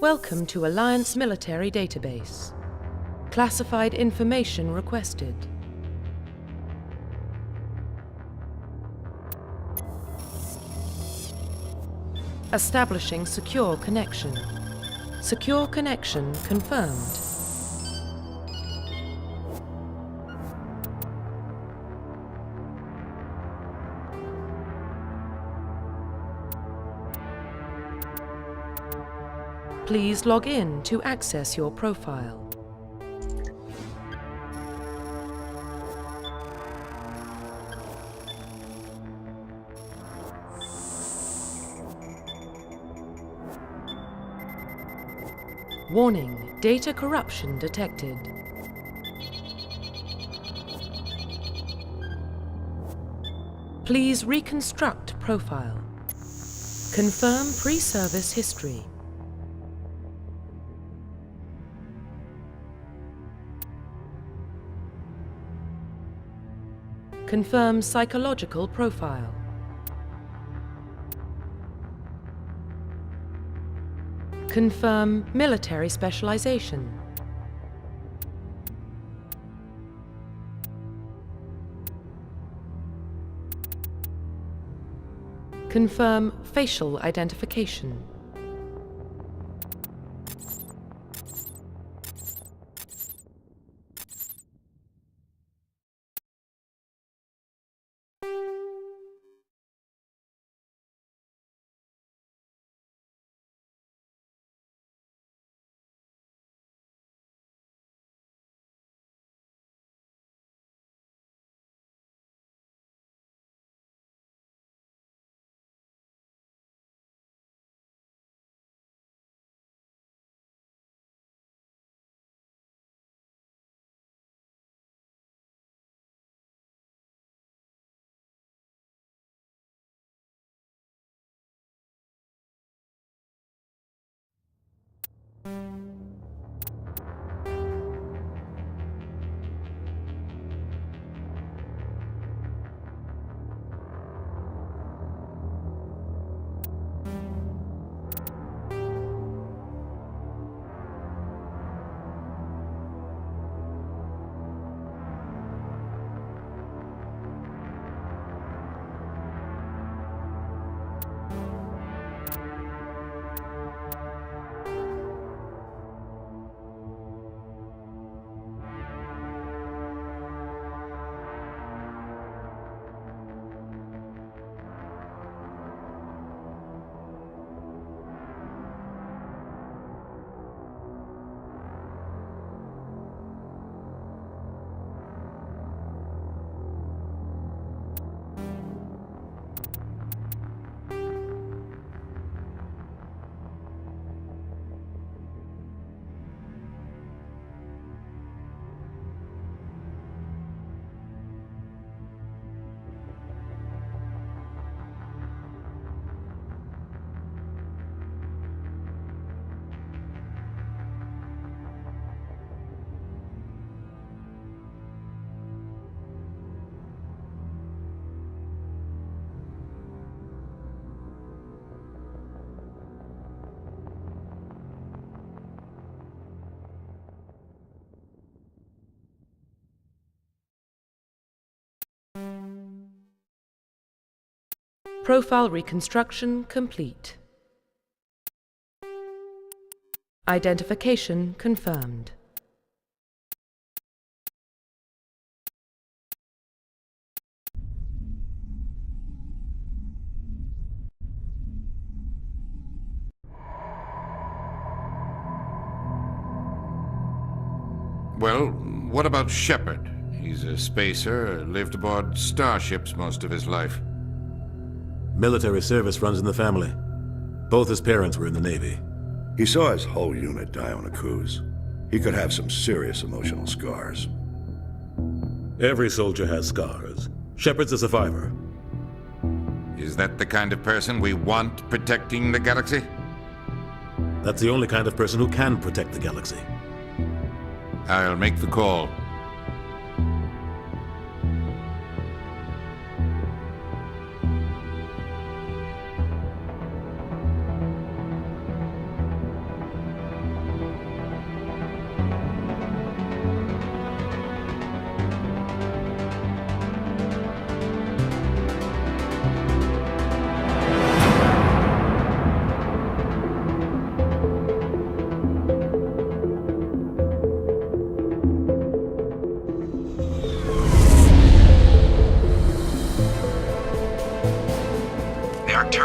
Welcome to Alliance Military Database. Classified information requested. Establishing secure connection. Secure connection confirmed. Please log in to access your profile. Warning, data corruption detected. Please reconstruct profile. Confirm pre-service history. Confirm psychological profile. Confirm military specialization. Confirm facial identification. Profile reconstruction complete. Identification confirmed. Well, what about Shepard? He's a spacer, lived aboard starships most of his life. Military service runs in the family. Both his parents were in the Navy. He saw his whole unit die on a cruise. He could have some serious emotional scars. Every soldier has scars. Shepard's a survivor. Is that the kind of person we want protecting the galaxy? That's the only kind of person who can protect the galaxy. I'll make the call.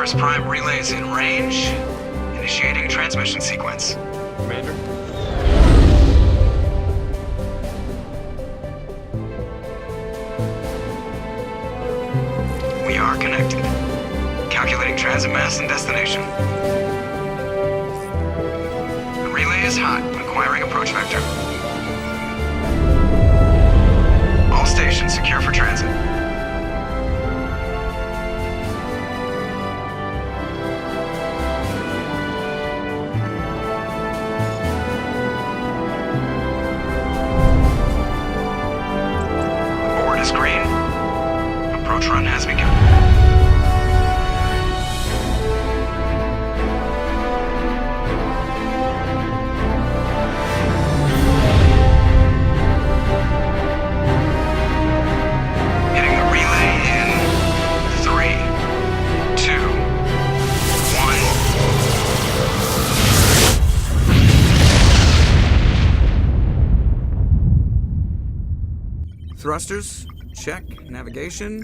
First Prime relays in range. Initiating transmission sequence. Commander? We are connected. Calculating transit mass and destination. The relay is hot, acquiring approach vector. All stations secure for transit. Board is green. Approach run has begun. Hitting the relay in 3, 2, 1. Thrusters, check. Navigation,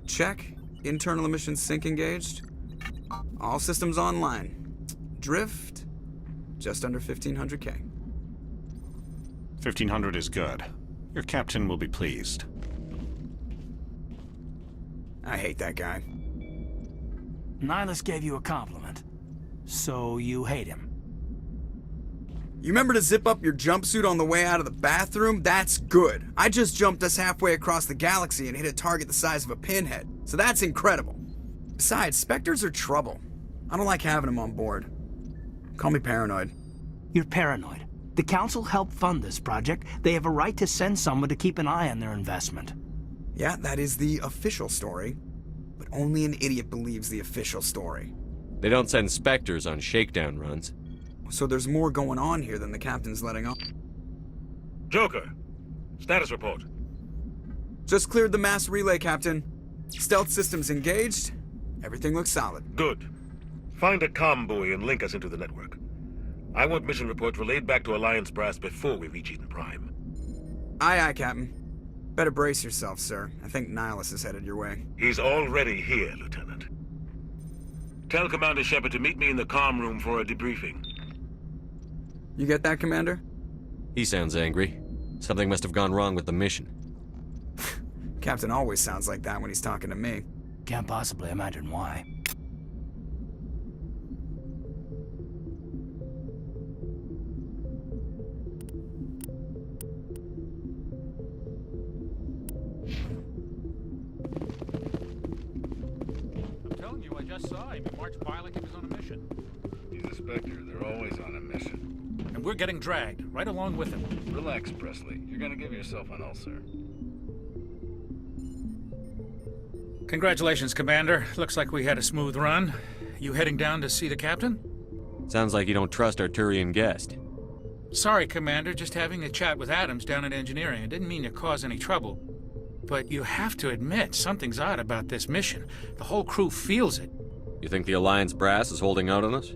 check. Internal emissions sync engaged. All systems online. Drift, just under 1500K. 1500 is good. Your captain will be pleased. I hate that guy. Nihilus gave you a compliment. So you hate him. You remember to zip up your jumpsuit on the way out of the bathroom? That's good. I just jumped us halfway across the galaxy and hit a target the size of a pinhead. So that's incredible. Besides, Spectres are trouble. I don't like having them on board. Call me paranoid. You're paranoid. The Council helped fund this project. They have a right to send someone to keep an eye on their investment. Yeah, that is the official story. But only an idiot believes the official story. They don't send Spectres on shakedown runs. So there's more going on here than the captain's letting on. Joker, status report. Just cleared the mass relay, Captain. Stealth systems engaged. Everything looks solid. Good. Find a comm buoy and link us into the network. I want mission reports relayed back to Alliance Brass before we reach Eden Prime. Aye, aye, Captain. Better brace yourself, sir. I think Nihilus is headed your way. He's already here, Lieutenant. Tell Commander Shepard to meet me in the comm room for a debriefing. You get that, Commander? He sounds angry. Something must have gone wrong with the mission. Captain always sounds like that when he's talking to me. Can't possibly imagine why. I'm telling you, I just saw him. He marched by like he was on a mission. He's a Spectre. They're always on a mission. And we're getting dragged, right along with him. Relax, Presley. You're gonna give yourself an ulcer. Congratulations, Commander. Looks like we had a smooth run. You heading down to see the captain? Sounds like you don't trust our Turian guest. Sorry, Commander. Just having a chat with Adams down at engineering. I didn't mean to cause any trouble. But you have to admit, something's odd about this mission. The whole crew feels it. You think the Alliance brass is holding out on us?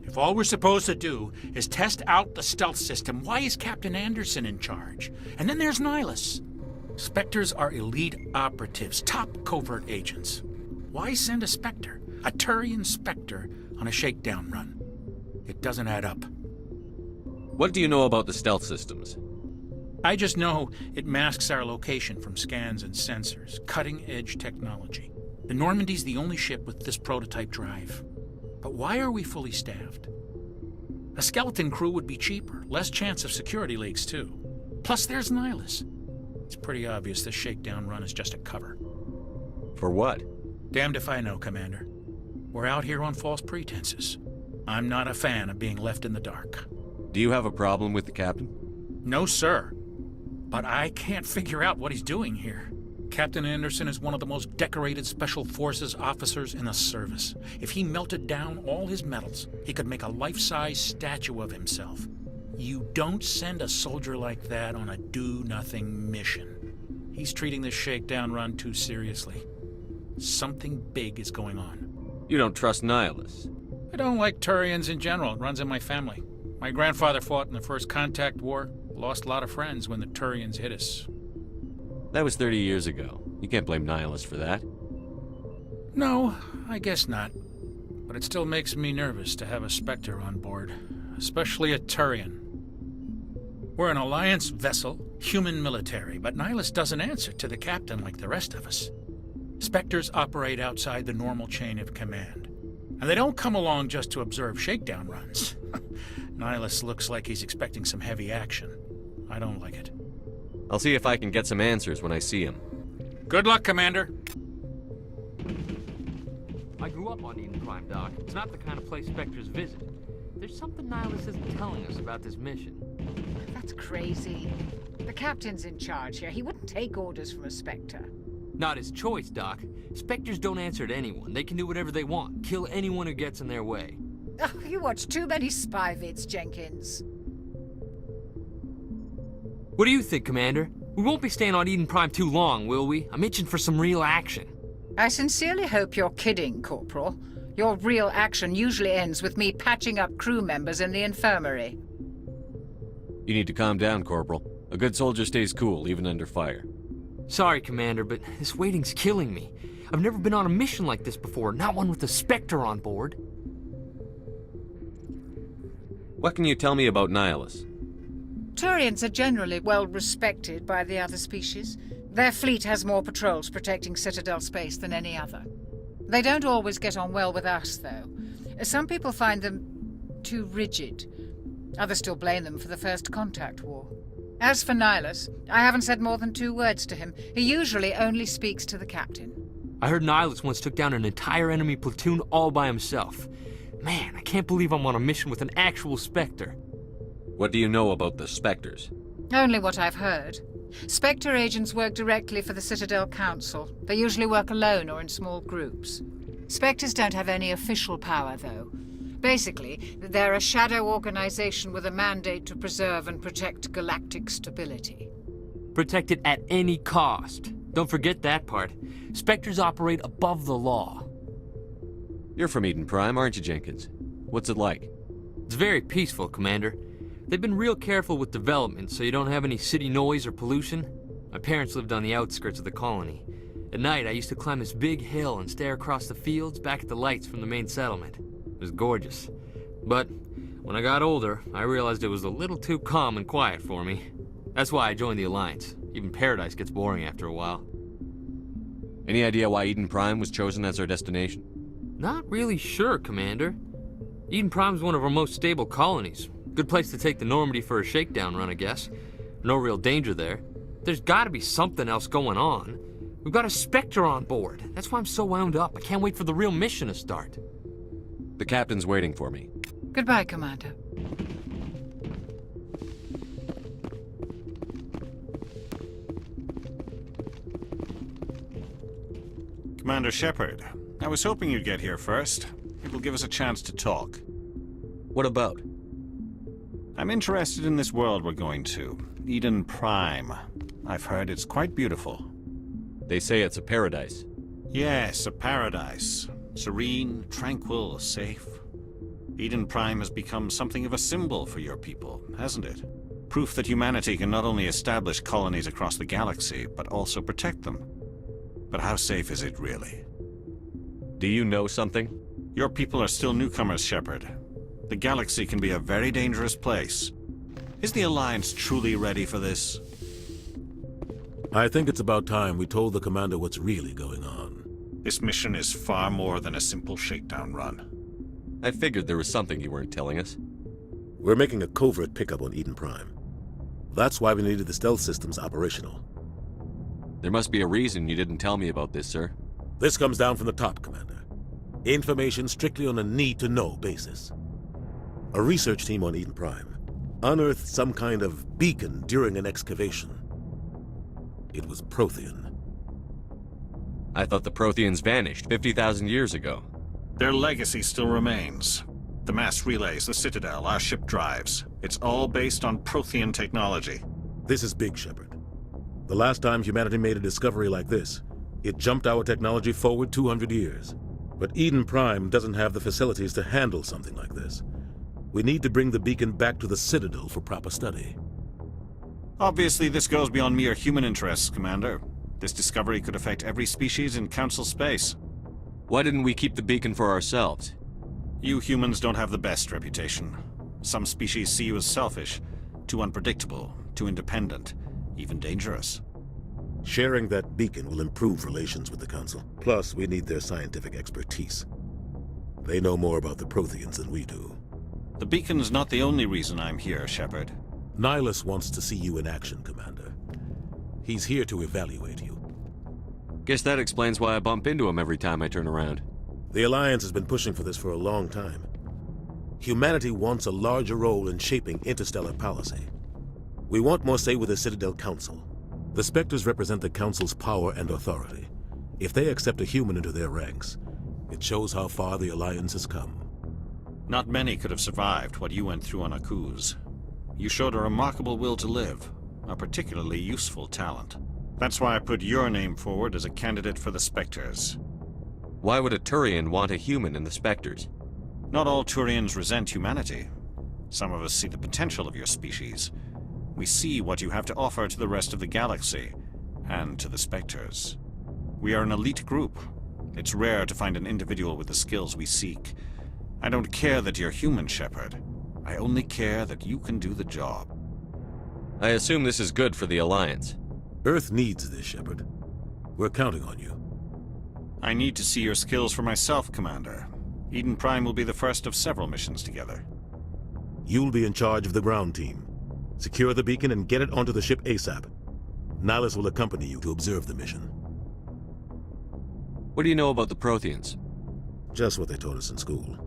If all we're supposed to do is test out the stealth system, why is Captain Anderson in charge? And then there's Nihilus. Spectres are elite operatives, top covert agents. Why send a Spectre, a Turian Spectre, on a shakedown run? It doesn't add up. What do you know about the stealth systems? I just know it masks our location from scans and sensors. Cutting-edge technology. The Normandy's the only ship with this prototype drive. But why are we fully staffed? A skeleton crew would be cheaper, less chance of security leaks too. Plus there's Nihilus. It's pretty obvious this shakedown run is just a cover. For what? Damned if I know, Commander. We're out here on false pretenses. I'm not a fan of being left in the dark. Do you have a problem with the captain? No, sir. But I can't figure out what he's doing here. Captain Anderson is one of the most decorated Special Forces officers in the service. If he melted down all his medals, he could make a life-size statue of himself. You don't send a soldier like that on a do-nothing mission. He's treating this shakedown run too seriously. Something big is going on. You don't trust Nihilus? I don't like Turians in general. It runs in my family. My grandfather fought in the First Contact War. Lost a lot of friends when the Turians hit us. That was 30 years ago. You can't blame Nihilus for that. No, I guess not. but it still makes me nervous to have a Spectre on board, especially a Turian. We're an Alliance vessel, human military, but Nihilus doesn't answer to the captain like the rest of us. Spectres operate outside the normal chain of command, and they don't come along just to observe shakedown runs. Nihilus looks like he's expecting some heavy action. I don't like it. I'll see if I can get some answers when I see him. Good luck, Commander. I grew up on Eden Prime, Doc. It's not the kind of place Spectres visit. There's something Nihilus isn't telling us about this mission. That's crazy. The captain's in charge here. He wouldn't take orders from a Spectre. Not his choice, Doc. Spectres don't answer to anyone. They can do whatever they want. Kill anyone who gets in their way. Oh, you watch too many spy vids, Jenkins. What do you think, Commander? We won't be staying on Eden Prime too long, will we? I'm itching for some real action. I sincerely hope you're kidding, Corporal. Your real action usually ends with me patching up crew members in the infirmary. You need to calm down, Corporal. A good soldier stays cool, even under fire. Sorry, Commander, but this waiting's killing me. I've never been on a mission like this before, not one with a Spectre on board. What can you tell me about Nihilus? Turians are generally well respected by the other species. Their fleet has more patrols protecting Citadel space than any other. They don't always get on well with us, though. Some people find them too rigid. Others still blame them for the First Contact War. As for Nihilus, I haven't said more than 2 words to him. He usually only speaks to the captain. I heard Nihilus once took down an entire enemy platoon all by himself. Man, I can't believe I'm on a mission with an actual Spectre. What do you know about the Spectres? Only what I've heard. Spectre agents work directly for the Citadel Council. They usually work alone or in small groups. Spectres don't have any official power, though. Basically, they're a shadow organization with a mandate to preserve and protect galactic stability. Protect it at any cost. Don't forget that part. Spectres operate above the law. You're from Eden Prime, aren't you, Jenkins? What's it like? It's very peaceful, Commander. They've been real careful with development, so you don't have any city noise or pollution. My parents lived on the outskirts of the colony. At night, I used to climb this big hill and stare across the fields back at the lights from the main settlement. It was gorgeous. But when I got older, I realized it was a little too calm and quiet for me. That's why I joined the Alliance. Even Paradise gets boring after a while. Any idea why Eden Prime was chosen as our destination? Not really sure, Commander. Eden Prime's one of our most stable colonies. Good place to take the Normandy for a shakedown run, I guess. No real danger there. There's gotta be something else going on. We've got a Spectre on board. That's why I'm so wound up. I can't wait for the real mission to start. The captain's waiting for me. Goodbye, Commander. Commander Shepard, I was hoping you'd get here first. It'll give us a chance to talk. What about? I'm interested in this world we're going to, Eden Prime. I've heard it's quite beautiful. They say it's a paradise. Yes, a paradise. Serene, tranquil, safe. Eden Prime has become something of a symbol for your people, hasn't it? Proof that humanity can not only establish colonies across the galaxy, but also protect them. But how safe is it really? Do you know something? Your people are still newcomers, Shepard. The galaxy can be a very dangerous place. Is the Alliance truly ready for this? I think it's about time we told the commander what's really going on. This mission is far more than a simple shakedown run. I figured there was something you weren't telling us. We're making a covert pickup on Eden Prime. That's why we needed the stealth systems operational. There must be a reason you didn't tell me about this, sir. This comes down from the top, Commander. Information strictly on a need-to-know basis. A research team on Eden Prime unearthed some kind of beacon during an excavation. It was Prothean. I thought the Protheans vanished 50,000 years ago. Their legacy still remains. The mass relays, the Citadel, our ship drives. It's all based on Prothean technology. This is big, Shepard. The last time humanity made a discovery like this, it jumped our technology forward 200 years. But Eden Prime doesn't have the facilities to handle something like this. We need to bring the beacon back to the Citadel for proper study. Obviously, this goes beyond mere human interests, Commander. This discovery could affect every species in Council space. Why didn't we keep the beacon for ourselves? You humans don't have the best reputation. Some species see you as selfish, too unpredictable, too independent, even dangerous. Sharing that beacon will improve relations with the Council. Plus, we need their scientific expertise. They know more about the Protheans than we do. The beacon's not the only reason I'm here, Shepard. Nihilus wants to see you in action, Commander. He's here to evaluate you. Guess that explains why I bump into him every time I turn around. The Alliance has been pushing for this for a long time. Humanity wants a larger role in shaping interstellar policy. We want more say with the Citadel Council. The Spectres represent the Council's power and authority. If they accept a human into their ranks, it shows how far the Alliance has come. Not many could have survived what you went through on Akuz. You showed a remarkable will to live, a particularly useful talent. That's why I put your name forward as a candidate for the Spectres. Why would a Turian want a human in the Spectres? Not all Turians resent humanity. Some of us see the potential of your species. We see what you have to offer to the rest of the galaxy, and to the Spectres. We are an elite group. It's rare to find an individual with the skills we seek. I don't care that you're human, Shepard. I only care that you can do the job. I assume this is good for the Alliance. Earth needs this, Shepard. We're counting on you. I need to see your skills for myself, Commander. Eden Prime will be the first of several missions together. You'll be in charge of the ground team. Secure the beacon and get it onto the ship ASAP. Nihilus will accompany you to observe the mission. What do you know about the Protheans? Just what they taught us in school.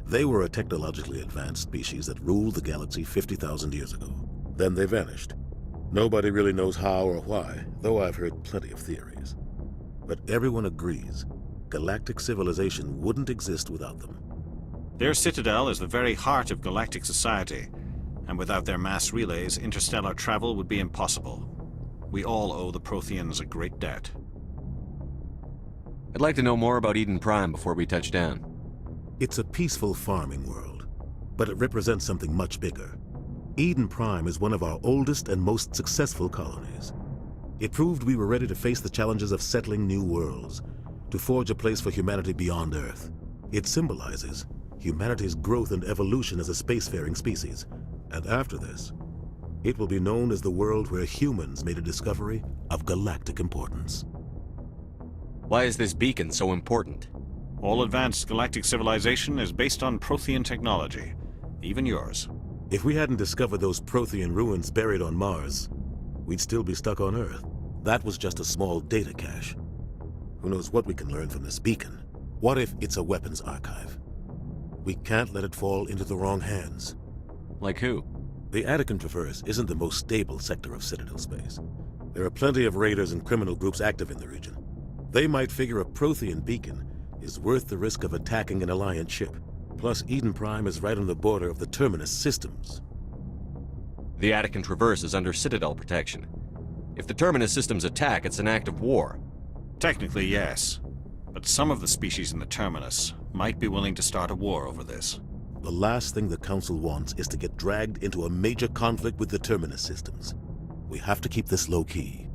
They were a technologically advanced species that ruled the galaxy 50,000 years ago. Then they vanished. Nobody really knows how or why, though I've heard plenty of theories. But everyone agrees, galactic civilization wouldn't exist without them. Their citadel is the very heart of galactic society, and without their mass relays, interstellar travel would be impossible. We all owe the Protheans a great debt. I'd like to know more about Eden Prime before we touch down. It's a peaceful farming world, but it represents something much bigger. Eden Prime is one of our oldest and most successful colonies. It proved we were ready to face the challenges of settling new worlds, to forge a place for humanity beyond Earth. It symbolizes humanity's growth and evolution as a spacefaring species. And after this, it will be known as the world where humans made a discovery of galactic importance. Why is this beacon so important? All advanced galactic civilization is based on Prothean technology, even yours. If we hadn't discovered those Prothean ruins buried on Mars, we'd still be stuck on Earth. That was just a small data cache. Who knows what we can learn from this beacon? What if it's a weapons archive? We can't let it fall into the wrong hands. Like who? The Attican Traverse isn't the most stable sector of Citadel space. There are plenty of raiders and criminal groups active in the region. They might figure a Prothean beacon is worth the risk of attacking an Alliance ship. Plus, Eden Prime is right on the border of the Terminus systems. The Attican Traverse is under Citadel protection. If the Terminus systems attack, it's an act of war. Technically, yes. But some of the species in the Terminus might be willing to start a war over this. The last thing the Council wants is to get dragged into a major conflict with the Terminus systems. We have to keep this low-key.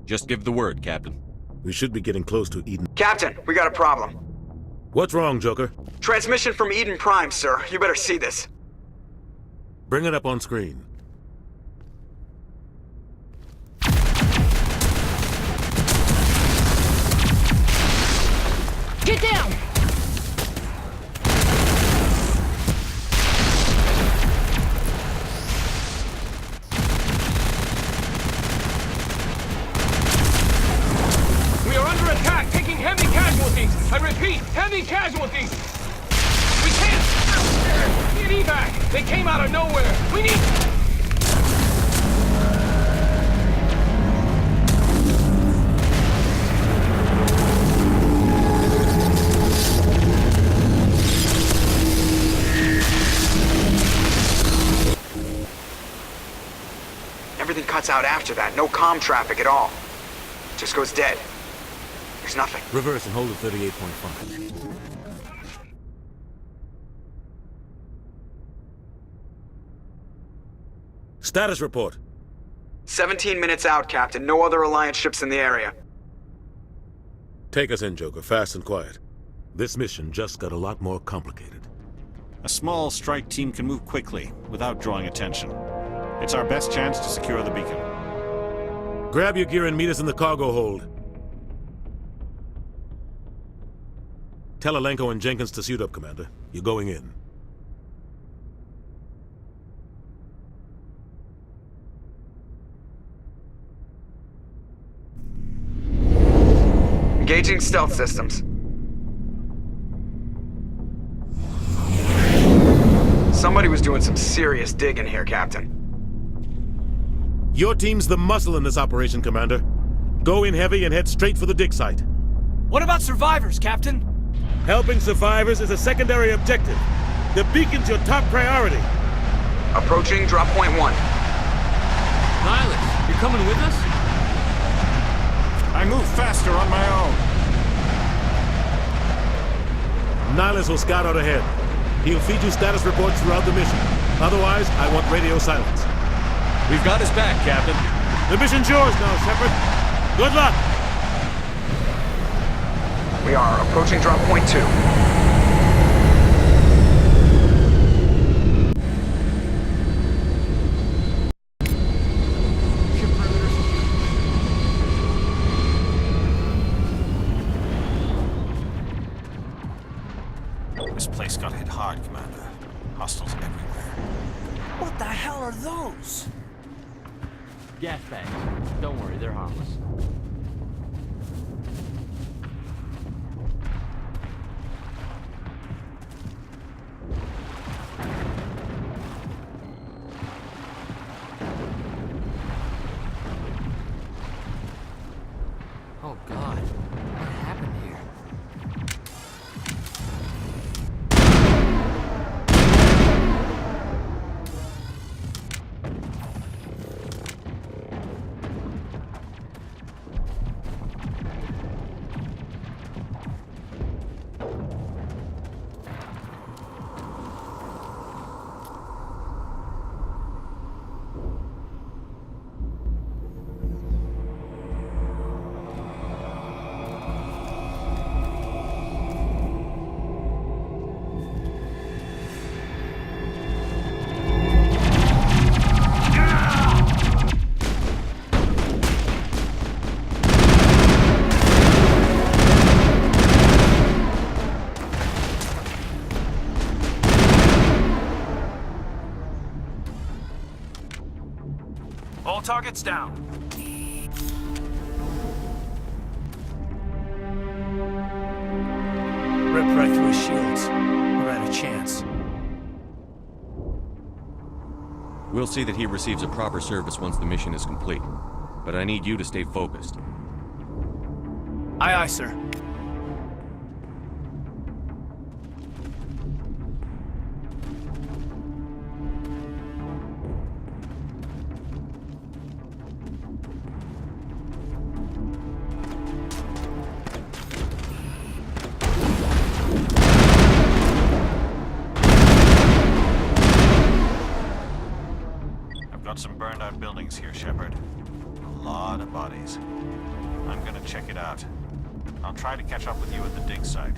Just give the word, Captain. We should be getting close to Eden. Captain, we got a problem. What's wrong, Joker? Transmission from Eden Prime, sir. You better see this. Bring it up on screen. Get down! We are under attack, taking heavy casualties. I repeat, heavy casualties. We can't get evac. They came out of nowhere. We need... Everything cuts out after that. No comm traffic at all. Just goes dead. There's nothing. Reverse and hold at 38.5. Status report. 17 minutes out, Captain. No other Alliance ships in the area. Take us in, Joker, fast and quiet. This mission just got a lot more complicated. A small strike team can move quickly, without drawing attention. It's our best chance to secure the beacon. Grab your gear and meet us in the cargo hold. Tell Alenko and Jenkins to suit up, Commander. You're going in. Engaging stealth systems. Somebody was doing some serious digging here, Captain. Your team's the muscle in this operation, Commander. Go in heavy and head straight for the dig site. What about survivors, Captain? Helping survivors is a secondary objective. The beacon's your top priority. Approaching drop point 1. Nihilus, you're coming with us? I move faster on my own. Nihilus will scout out ahead. He'll feed you status reports throughout the mission. Otherwise, I want radio silence. We've got his back, Captain. The mission's yours now, Shepard. Good luck! We are approaching drop point 2. This place got hit hard, Commander. Hostiles everywhere. What the hell are those? Gas bags. Don't worry, they're harmless. Oh God, what happened here? All targets down. Ripped right through his shields. We're out of chance. We'll see that he receives a proper service once the mission is complete. But I need you to stay focused. Aye, aye, sir. Some burned out buildings here, Shepard. A lot of bodies. I'm gonna check it out. I'll try to catch up with you at the dig site.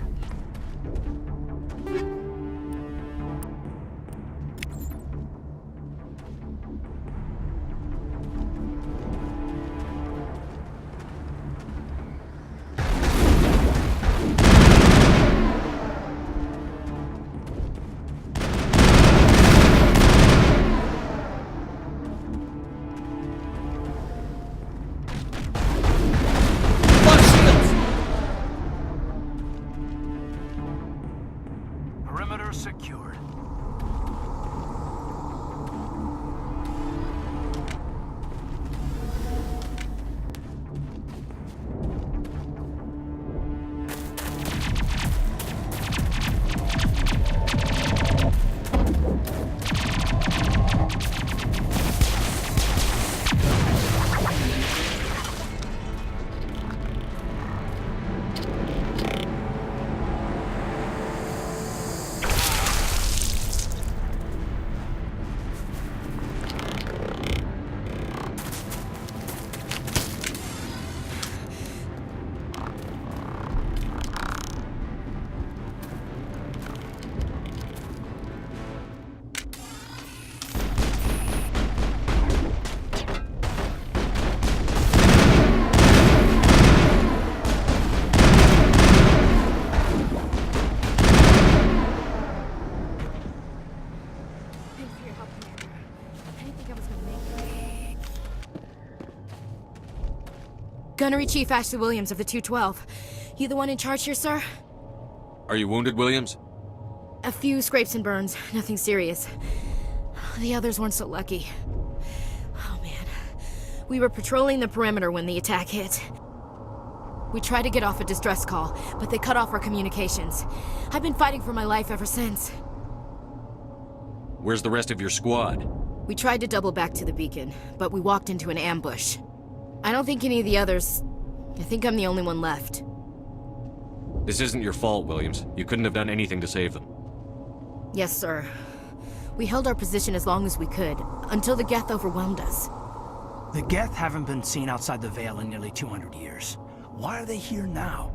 Gunnery Chief Ashley Williams of the 212. You the one in charge here, sir? Are you wounded, Williams? A few scrapes and burns, nothing serious. The others weren't so lucky. Oh man. We were patrolling the perimeter when the attack hit. We tried to get off a distress call, but they cut off our communications. I've been fighting for my life ever since. Where's the rest of your squad? We tried to double back to the beacon, but we walked into an ambush. I don't think any of the others... I think I'm the only one left. This isn't your fault, Williams. You couldn't have done anything to save them. Yes, sir. We held our position as long as we could, until the Geth overwhelmed us. The Geth haven't been seen outside the Veil in nearly 200 years. Why are they here now?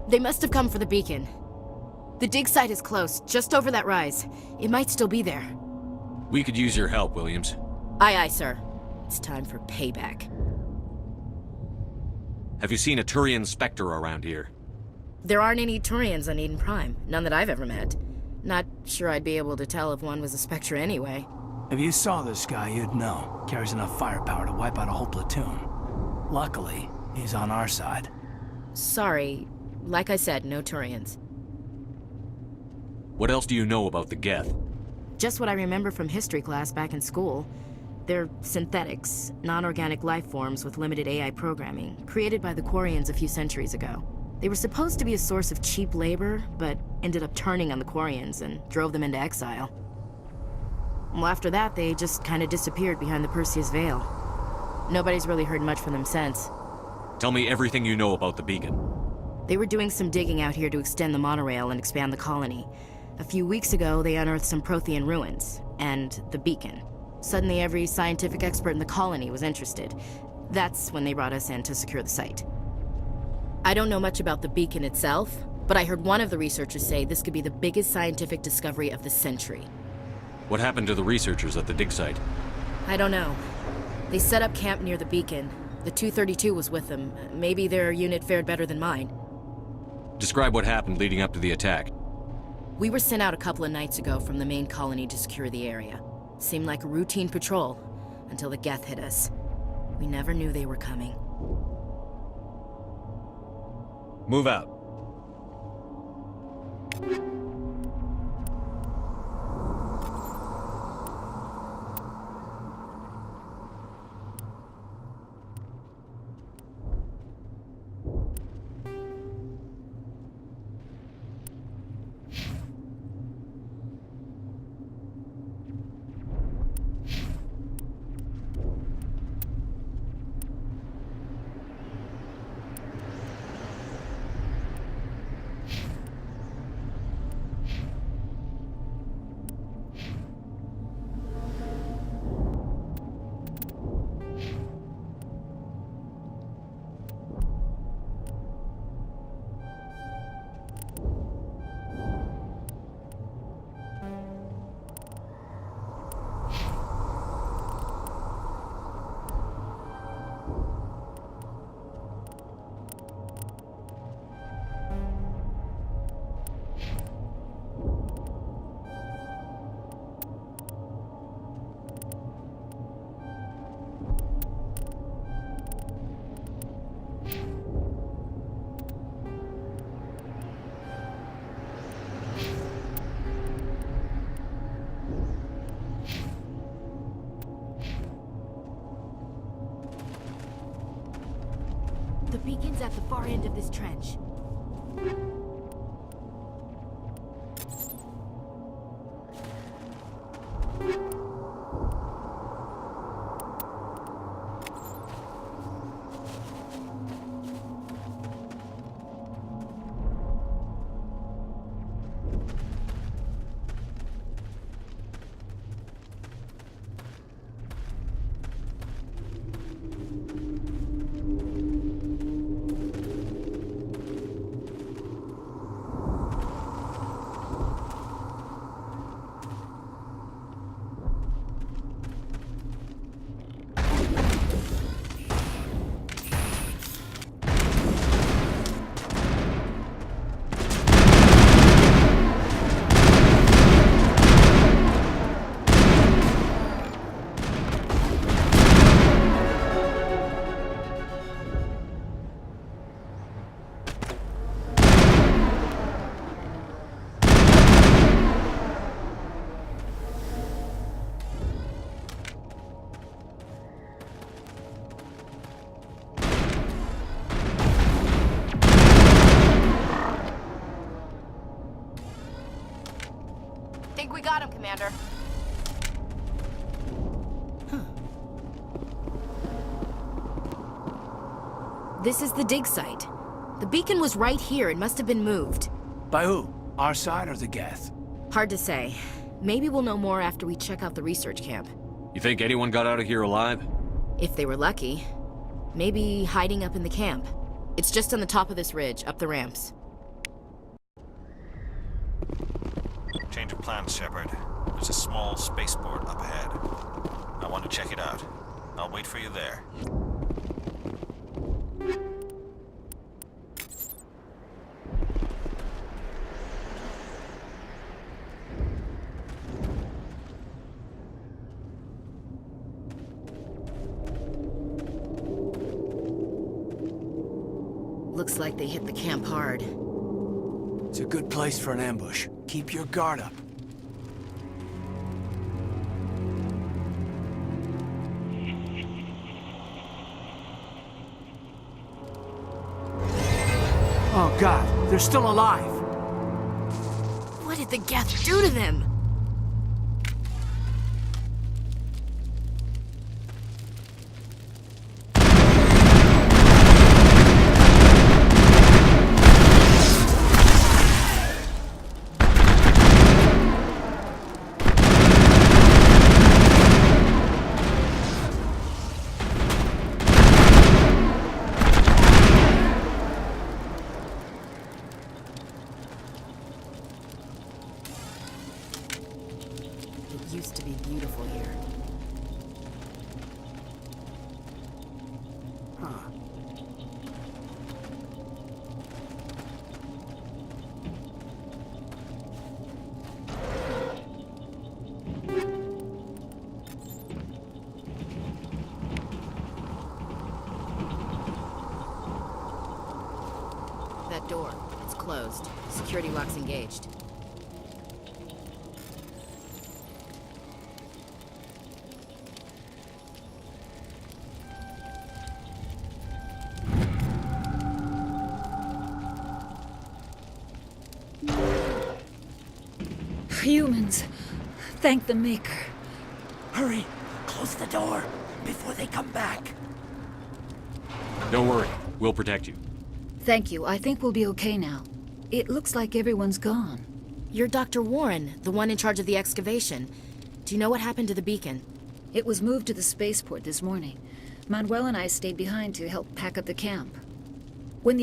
They must have come for the beacon. The dig site is close, just over that rise. It might still be there. We could use your help, Williams. Aye, aye, sir. It's time for payback. Have you seen a Turian Spectre around here? There aren't any Turians on Eden Prime. None that I've ever met. Not sure I'd be able to tell if one was a Spectre anyway. If you saw this guy, you'd know. Carries enough firepower to wipe out a whole platoon. Luckily, he's on our side. Sorry. Like I said, no Turians. What else do you know about the Geth? Just what I remember from history class back in school. They're synthetics, non-organic life forms with limited AI programming, created by the Quarians a few centuries ago. They were supposed to be a source of cheap labor, but ended up turning on the Quarians and drove them into exile. Well, after that, they just kind of disappeared behind the Perseus Veil. Nobody's really heard much from them since. Tell me everything you know about the beacon. They were doing some digging out here to extend the monorail and expand the colony. A few weeks ago, they unearthed some Prothean ruins, and the beacon. Suddenly, every scientific expert in the colony was interested. That's when they brought us in to secure the site. I don't know much about the beacon itself, but I heard one of the researchers say this could be the biggest scientific discovery of the century. What happened to the researchers at the dig site? I don't know. They set up camp near the beacon. The 232 was with them. Maybe their unit fared better than mine. Describe what happened leading up to the attack. We were sent out a couple of nights ago from the main colony to secure the area. Seemed like a routine patrol, until the Geth hit us. We never knew they were coming. Move out. The beacon's at the far end of this trench. This is the dig site. The beacon was right here. It must have been moved. By who? Our side or the Geth? Hard to say. Maybe we'll know more after we check out the research camp. You think anyone got out of here alive? If they were lucky. Maybe hiding up in the camp. It's just on the top of this ridge, up the ramps. Change of plans, Shepard. There's a small spaceport up ahead. I want to check it out. I'll wait for you there. Looks like they hit the camp hard. It's a good place for an ambush. Keep your guard up. Oh God, they're still alive! What did the Geth do to them? It used to be beautiful here. Huh. That door, it's closed. Security lock's engaged. Humans. Thank the Maker. Hurry! Close the door before they come back. Don't worry. We'll protect you. Thank you. I think we'll be okay now. It looks like everyone's gone. You're Dr. Warren, the one in charge of the excavation. Do you know what happened to the beacon? It was moved to the spaceport this morning. Manuel and I stayed behind to help pack up the camp. When the